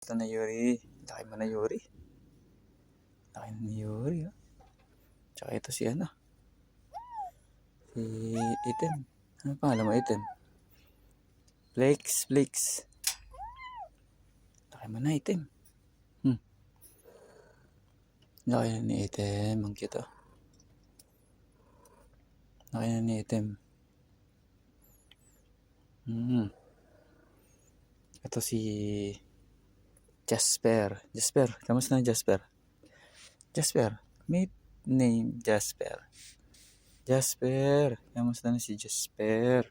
Ito na Yuri. Laki mo na Yuri. Laki na ni Yuri. Oh. Tsaka ito si ano. Si Item. Ano pangalan mo Item? Flex. Laki mo na Item. Laki na ni Item. Ang cute oh. Laki na ni Item. Ito si Jasper. Kamusta na Jasper? Mate name Jasper. Kamusta na si Jasper?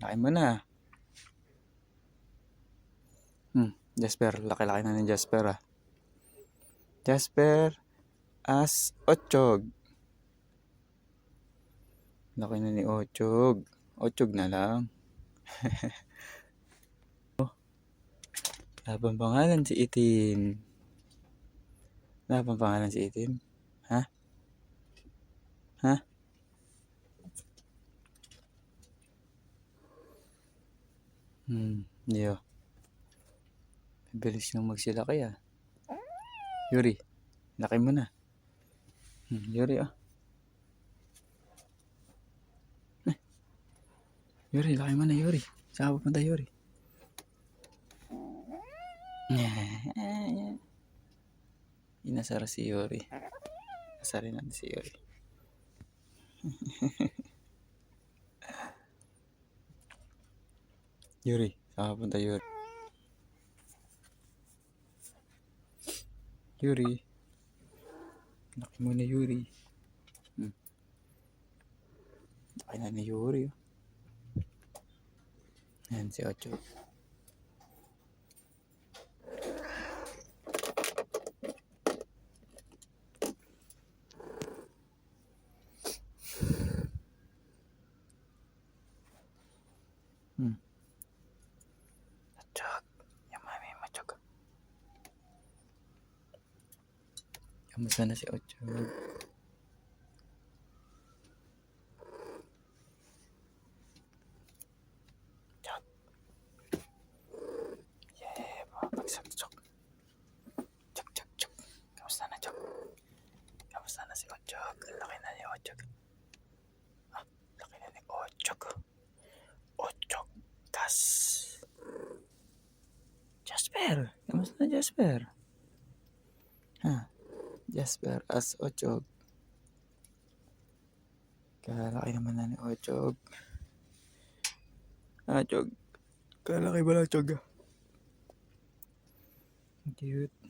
Laki mo na. Jasper, laki-laki na ni Jasper ah. Jasper as Ochog. Laki na ni Ochog. Ochog na lang. Labang pangalan si Itim. Ha? Yo. Bilis nang magsilaki ah. Yuri, laki mo na. Yuri ah. Yuri, laki mo na Yuri. Saan ka pupunta Yuri? Inasara si Yuri. Asarin natin si Yuri. Yuri, saan ka pupunta Yuri? Yuri. Laki mo na Yuri. Laki na ni Yuri. Ayan si Ocho. Ochog. Yung mami mo Ochog. Kamusta na si Ochog? Chok. Kamusta na Chok? Kamusta na si Ochog? Laki na ni Ochog. Laki na ni Ochog. Ochog kas. Jasper. Kamusta na Jasper? Jasper as Ochog. Kalaki naman na ni Ochog. Ochog. Kalaki ba lang Ochog? Cute.